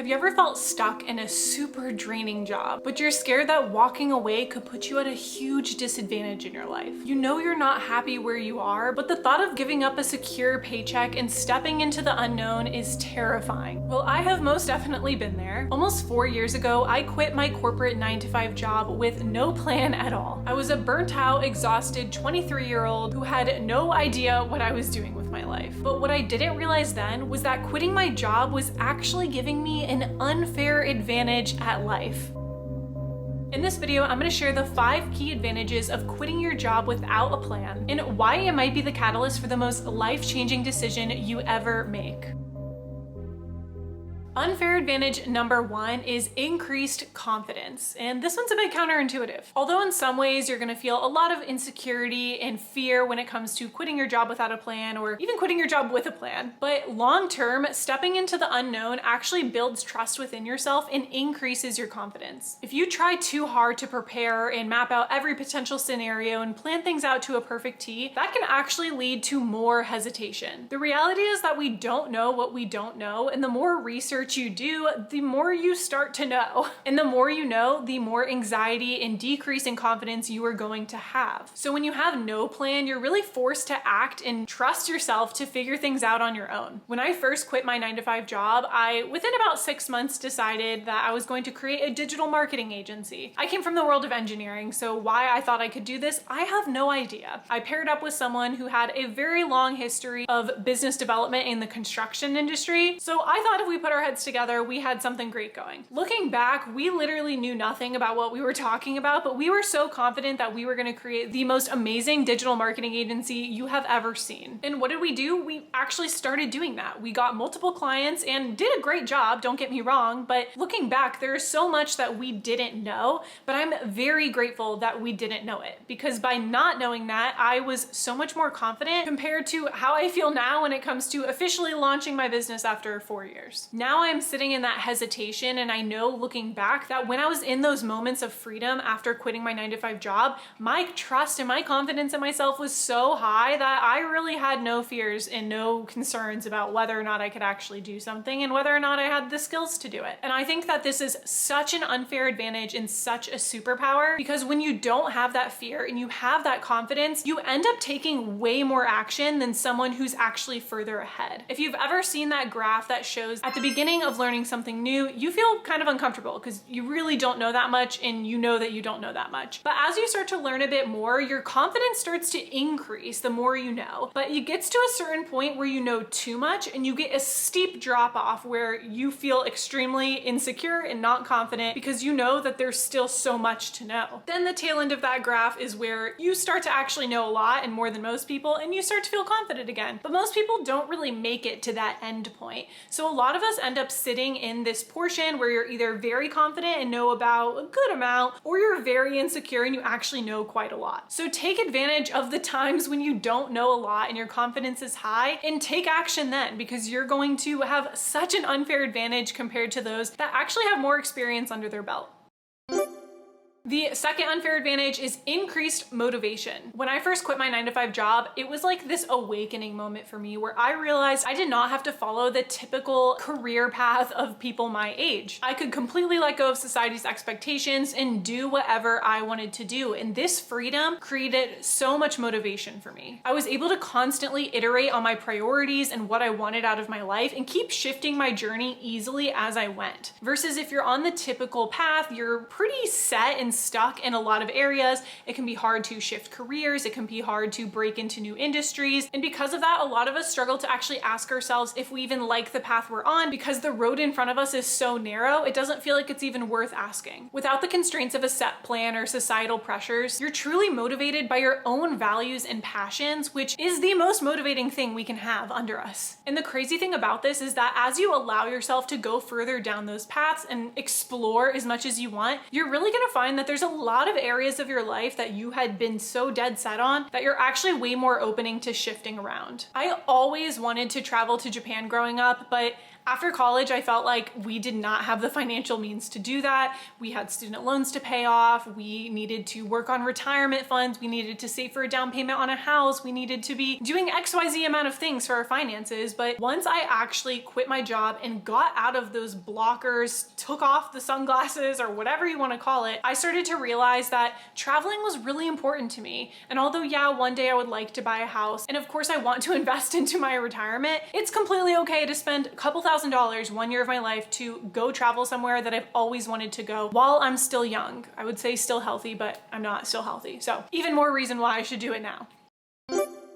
Have you ever felt stuck in a super draining job, but you're scared that walking away could put you at a huge disadvantage in your life? You know you're not happy where you are, but the thought of giving up a secure paycheck and stepping into the unknown is terrifying. Well, I have most definitely been there. Almost 4 years ago, I quit my corporate 9-to-5 job with no plan at all. I was a burnt out, exhausted 23-year-old who had no idea what I was doing with my life. But what I didn't realize then was that quitting my job was actually giving me an unfair advantage at life. In this video, I'm going to share the 5 key advantages of quitting your job without a plan and why it might be the catalyst for the most life-changing decision you ever make. Unfair advantage number 1 is increased confidence. And this one's a bit counterintuitive. Although in some ways you're gonna feel a lot of insecurity and fear when it comes to quitting your job without a plan or even quitting your job with a plan. But long term, stepping into the unknown actually builds trust within yourself and increases your confidence. If you try too hard to prepare and map out every potential scenario and plan things out to a perfect T, that can actually lead to more hesitation. The reality is that we don't know what we don't know, and the more research you do, the more you start to know. And the more you know, the more anxiety and decrease in confidence you are going to have. So when you have no plan, you're really forced to act and trust yourself to figure things out on your own. When I first quit my 9-to-5 job, I, within about 6 months, decided that I was going to create a digital marketing agency. I came from the world of engineering, so why I thought I could do this, I have no idea. I paired up with someone who had a very long history of business development in the construction industry, so I thought if we put our heads together, we had something great going. Looking back, we literally knew nothing about what we were talking about, but we were so confident that we were going to create the most amazing digital marketing agency you have ever seen. And what did we do? We actually started doing that. We got multiple clients and did a great job, don't get me wrong, but looking back, there is so much that we didn't know, but I'm very grateful that we didn't know it, because by not knowing that, I was so much more confident compared to how I feel now when it comes to officially launching my business after 4 years. Now I'm sitting in that hesitation, and I know looking back that when I was in those moments of freedom after quitting my 9-to-5 job, my trust and my confidence in myself was so high that I really had no fears and no concerns about whether or not I could actually do something and whether or not I had the skills to do it. And I think that this is such an unfair advantage and such a superpower, because when you don't have that fear and you have that confidence, you end up taking way more action than someone who's actually further ahead. If you've ever seen that graph that shows at the beginning of learning something new, you feel kind of uncomfortable because you really don't know that much and you know that you don't know that much. But as you start to learn a bit more, your confidence starts to increase the more you know. But it gets to a certain point where you know too much and you get a steep drop off where you feel extremely insecure and not confident because you know that there's still so much to know. Then the tail end of that graph is where you start to actually know a lot and more than most people, and you start to feel confident again. But most people don't really make it to that end point. So a lot of us end up sitting in this portion where you're either very confident and know about a good amount, or you're very insecure and you actually know quite a lot. So take advantage of the times when you don't know a lot and your confidence is high, and take action then, because you're going to have such an unfair advantage compared to those that actually have more experience under their belt. The second unfair advantage is increased motivation. When I first quit my 9-to-5 job, it was like this awakening moment for me where I realized I did not have to follow the typical career path of people my age. I could completely let go of society's expectations and do whatever I wanted to do. And this freedom created so much motivation for me. I was able to constantly iterate on my priorities and what I wanted out of my life and keep shifting my journey easily as I went. Versus if you're on the typical path, you're pretty set and stuck in a lot of areas. It can be hard to shift careers. It can be hard to break into new industries. And because of that, a lot of us struggle to actually ask ourselves if we even like the path we're on, because the road in front of us is so narrow, it doesn't feel like it's even worth asking. Without the constraints of a set plan or societal pressures, you're truly motivated by your own values and passions, which is the most motivating thing we can have under us. And the crazy thing about this is that as you allow yourself to go further down those paths and explore as much as you want, you're really gonna find that that there's a lot of areas of your life that you had been so dead set on that you're actually way more opening to shifting around. I always wanted to travel to Japan growing up, but after college, I felt like we did not have the financial means to do that. We had student loans to pay off. We needed to work on retirement funds. We needed to save for a down payment on a house. We needed to be doing XYZ amount of things for our finances. But once I actually quit my job and got out of those blockers, took off the sunglasses or whatever you want to call it, I started to realize that traveling was really important to me. And although, yeah, one day I would like to buy a house, and of course I want to invest into my retirement, it's completely okay to spend a couple $1,000 1 year of my life to go travel somewhere that I've always wanted to go while I'm still young. I would say still healthy, but I'm not still healthy. So even more reason why I should do it now.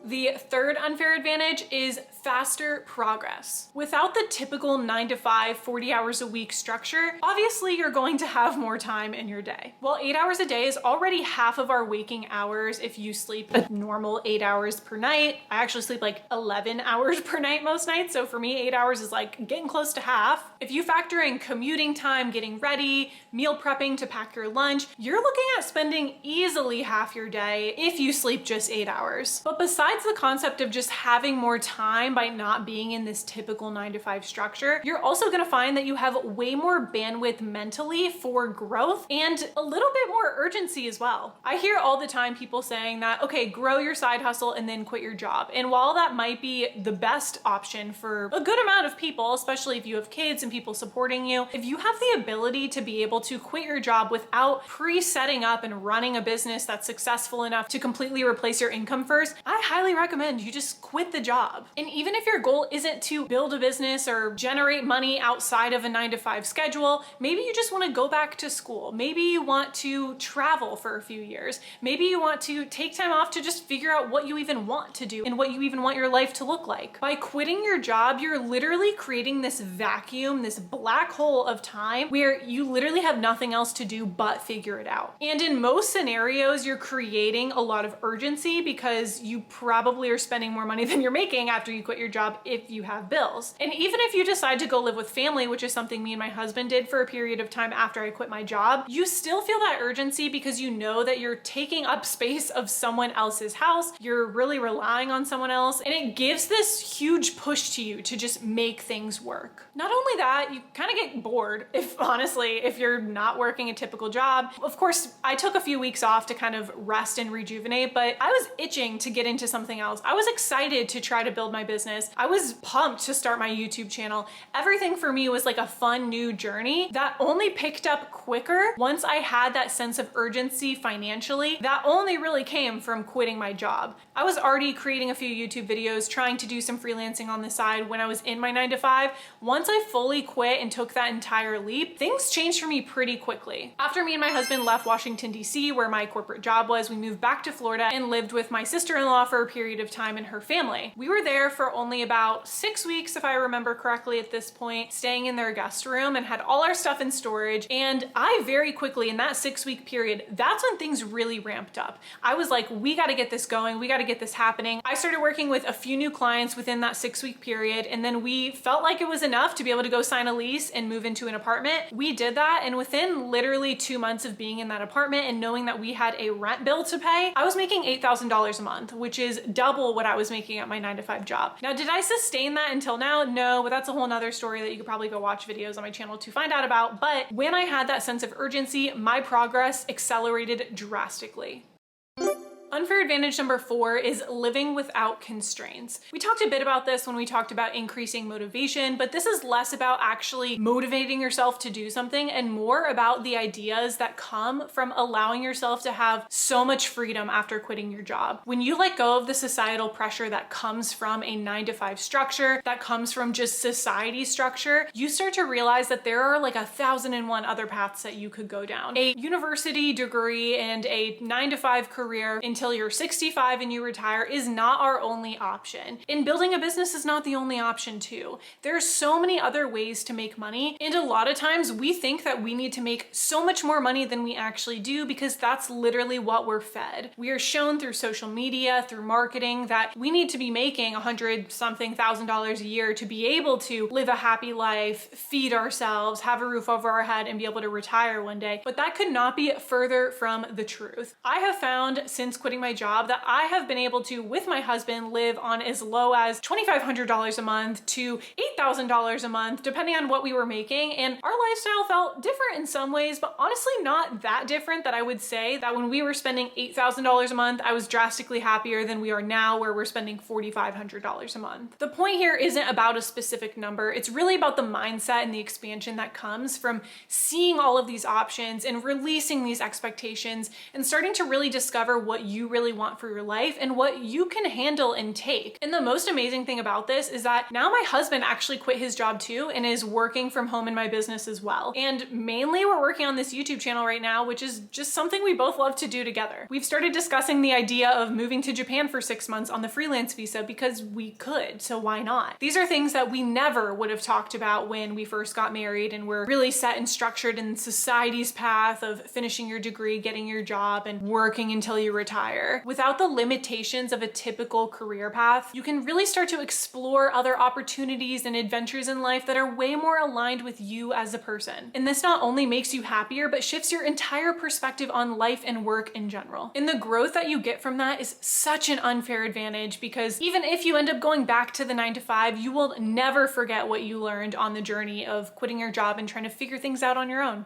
The third unfair advantage is faster progress. Without the typical 9 to 5, 40 hours a week structure, obviously you're going to have more time in your day. While 8 hours a day is already half of our waking hours if you sleep a normal 8 hours per night. I actually sleep like 11 hours per night most nights, so for me 8 hours is like getting close to half. If you factor in commuting time, getting ready, meal prepping to pack your lunch, you're looking at spending easily half your day if you sleep just 8 hours. But besides the concept of just having more time by not being in this typical 9 to 5 structure, you're also gonna find that you have way more bandwidth mentally for growth and a little bit more urgency as well. I hear all the time people saying that, okay, grow your side hustle and then quit your job. And while that might be the best option for a good amount of people, especially if you have kids and people supporting you, if you have the ability to be able to quit your job without pre-setting up and running a business that's successful enough to completely replace your income first, I highly recommend you just quit the job. And even if your goal isn't to build a business or generate money outside of a 9 to 5 schedule, maybe you just want to go back to school. Maybe you want to travel for a few years. Maybe you want to take time off to just figure out what you even want to do and what you even want your life to look like. By quitting your job, you're literally creating this vacuum, this black hole of time where you literally have nothing else to do but figure it out. And in most scenarios, you're creating a lot of urgency because you probably are spending more money than you're making after you quit your job if you have bills. And even if you decide to go live with family, which is something me and my husband did for a period of time after I quit my job, you still feel that urgency because you know that you're taking up space of someone else's house. You're really relying on someone else, and it gives this huge push to you to just make things work. Not only that, you kind of get bored if you're not working a typical job. Of course, I took a few weeks off to kind of rest and rejuvenate, but I was itching to get into something else. I was excited to try to build my business. I was pumped to start my YouTube channel. Everything for me was like a fun new journey that only picked up quicker once I had that sense of urgency financially. That only really came from quitting my job. I was already creating a few YouTube videos, trying to do some freelancing on the side when I was in my 9 to 5. Once I fully quit and took that entire leap, things changed for me pretty quickly. After me and my husband left Washington, D.C., where my corporate job was, we moved back to Florida and lived with my sister-in-law for a period of time and her family. We were there for only about 6 weeks, if I remember correctly at this point, staying in their guest room and had all our stuff in storage. And I very quickly, in that 6-week period, that's when things really ramped up. I was like, we got to get this going. We got to get this happening. I started working with a few new clients within that 6-week period. And then we felt like it was enough to be able to go sign a lease and move into an apartment. We did that. And within literally 2 months of being in that apartment and knowing that we had a rent bill to pay, I was making $8,000 a month, which is double what I was making at my 9 to 5 job. Now, did I sustain that until now? No, but that's a whole nother story that you could probably go watch videos on my channel to find out about. But when I had that sense of urgency, my progress accelerated drastically. Unfair advantage number 4 is living without constraints. We talked a bit about this when we talked about increasing motivation, but this is less about actually motivating yourself to do something and more about the ideas that come from allowing yourself to have so much freedom after quitting your job. When you let go of the societal pressure that comes from a 9 to 5 structure, that comes from just society structure, you start to realize that there are like 1,001 other paths that you could go down. A university degree and a 9 to 5 career until until you're 65 and you retire is not our only option. And building a business is not the only option too. There are so many other ways to make money, and a lot of times we think that we need to make so much more money than we actually do because that's literally what we're fed. We are shown through social media, through marketing, that we need to be making $100,000 a year to be able to live a happy life, feed ourselves, have a roof over our head, and be able to retire one day. But that could not be further from the truth. I have found since quitting my job that I have been able to, with my husband, live on as low as $2,500 a month to $8,000 a month, depending on what we were making. And our lifestyle felt different in some ways, but honestly not that different that I would say that when we were spending $8,000 a month, I was drastically happier than we are now, where we're spending $4,500 a month. The point here isn't about a specific number. It's really about the mindset and the expansion that comes from seeing all of these options and releasing these expectations and starting to really discover what you really want for your life and what you can handle and take. And the most amazing thing about this is that now my husband actually quit his job too and is working from home in my business as well. And mainly we're working on this YouTube channel right now, which is just something we both love to do together. We've started discussing the idea of moving to Japan for 6 months on the freelance visa because we could, so why not? These are things that we never would have talked about when we first got married and were really set and structured in society's path of finishing your degree, getting your job, and working until you retire. Without the limitations of a typical career path, you can really start to explore other opportunities and adventures in life that are way more aligned with you as a person. And this not only makes you happier, but shifts your entire perspective on life and work in general. And the growth that you get from that is such an unfair advantage, because even if you end up going back to the 9 to 5, you will never forget what you learned on the journey of quitting your job and trying to figure things out on your own.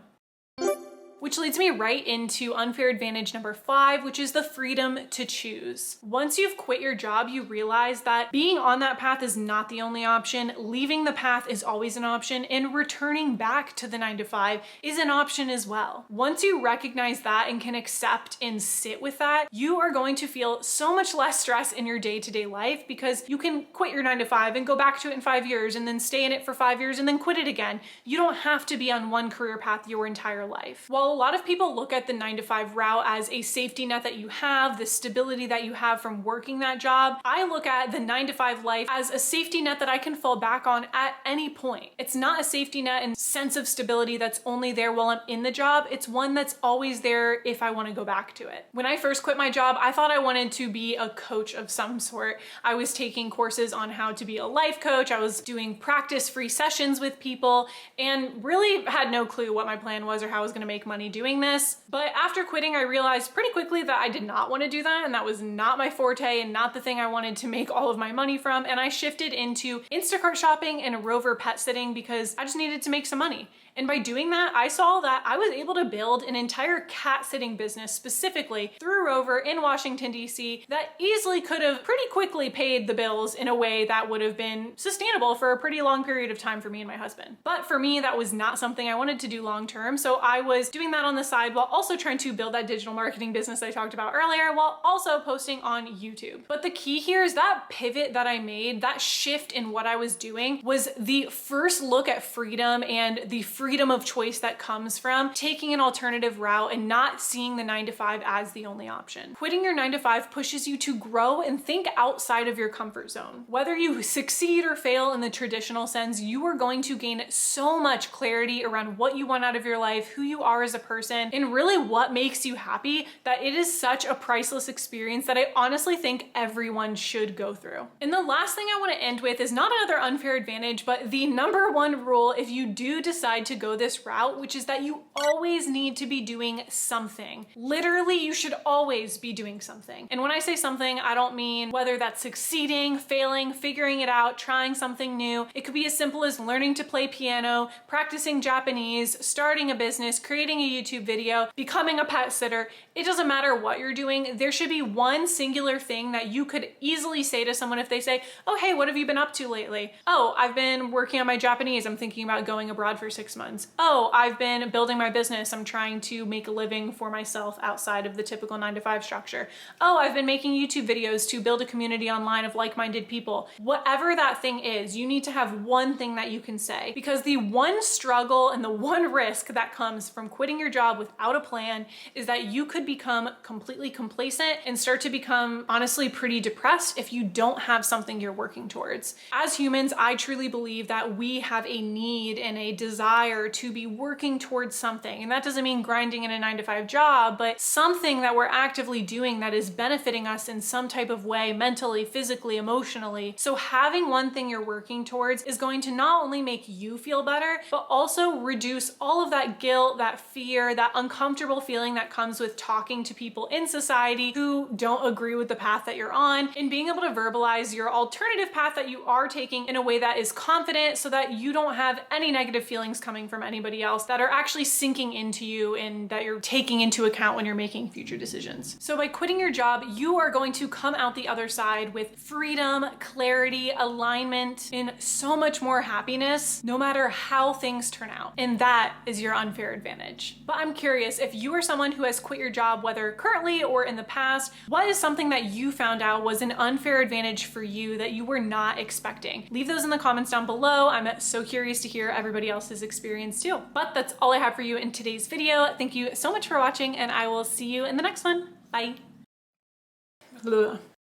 Which leads me right into unfair advantage number 5, which is the freedom to choose. Once you've quit your job, you realize that being on that path is not the only option, leaving the path is always an option, and returning back to the 9 to 5 is an option as well. Once you recognize that and can accept and sit with that, you are going to feel so much less stress in your day-to-day life, because you can quit your 9 to 5 and go back to it in 5 years and then stay in it for 5 years and then quit it again. You don't have to be on one career path your entire life. While a lot of people look at the 9 to 5 route as a safety net that you have, the stability that you have from working that job, I look at the 9 to 5 life as a safety net that I can fall back on at any point. It's not a safety net and sense of stability that's only there while I'm in the job. It's one that's always there if I want to go back to it. When I first quit my job, I thought I wanted to be a coach of some sort. I was taking courses on how to be a life coach. I was doing practice-free sessions with people and really had no clue what my plan was or how I was going to make money doing this. But after quitting, I realized pretty quickly that I did not want to do that, and that was not my forte and not the thing I wanted to make all of my money from. And I shifted into Instacart shopping and Rover pet sitting because I just needed to make some money. And by doing that, I saw that I was able to build an entire cat sitting business specifically through Rover in Washington, DC, that easily could have pretty quickly paid the bills in a way that would have been sustainable for a pretty long period of time for me and my husband. But for me, that was not something I wanted to do long term. So I was doing that on the side while also trying to build that digital marketing business I talked about earlier, while also posting on YouTube. But the key here is that pivot that I made, that shift in what I was doing, was the first look at freedom and the freedom of choice that comes from taking an alternative route and not seeing the 9 to 5 as the only option. Quitting your 9 to 5 pushes you to grow and think outside of your comfort zone. Whether you succeed or fail in the traditional sense, you are going to gain so much clarity around what you want out of your life, who you are as a person, and really what makes you happy, that it is such a priceless experience that I honestly think everyone should go through. And the last thing I want to end with is not another unfair advantage, but the number 1 rule if you do decide to go this route, which is that you always need to be doing something. Literally, you should always be doing something. And when I say something, I don't mean whether that's succeeding, failing, figuring it out, trying something new. It could be as simple as learning to play piano, practicing Japanese, starting a business, creating a YouTube video, becoming a pet sitter. It doesn't matter what you're doing. There should be one singular thing that you could easily say to someone if they say, oh, hey, what have you been up to lately? Oh, I've been working on my Japanese. I'm thinking about going abroad for 6 months. Oh, I've been building my business. I'm trying to make a living for myself outside of the typical 9 to 5 structure. Oh, I've been making YouTube videos to build a community online of like-minded people. Whatever that thing is, you need to have one thing that you can say, because the one struggle and the one risk that comes from quitting quitting your job without a plan is that you could become completely complacent and start to become honestly pretty depressed if you don't have something you're working towards. As humans, I truly believe that we have a need and a desire to be working towards something. And that doesn't mean grinding in a 9-to-5 job, but something that we're actively doing that is benefiting us in some type of way, mentally, physically, emotionally. So having one thing you're working towards is going to not only make you feel better, but also reduce all of that guilt, that fear, that uncomfortable feeling that comes with talking to people in society who don't agree with the path that you're on, and being able to verbalize your alternative path that you are taking in a way that is confident so that you don't have any negative feelings coming from anybody else that are actually sinking into you and that you're taking into account when you're making future decisions. So by quitting your job, you are going to come out the other side with freedom, clarity, alignment, and so much more happiness, no matter how things turn out. And that is your unfair advantage. But I'm curious, if you are someone who has quit your job, whether currently or in the past, what is something that you found out was an unfair advantage for you that you were not expecting? Leave those in the comments down below. I'm so curious to hear everybody else's experience too. But that's all I have for you in today's video. Thank you so much for watching, and I will see you in the next one. Bye.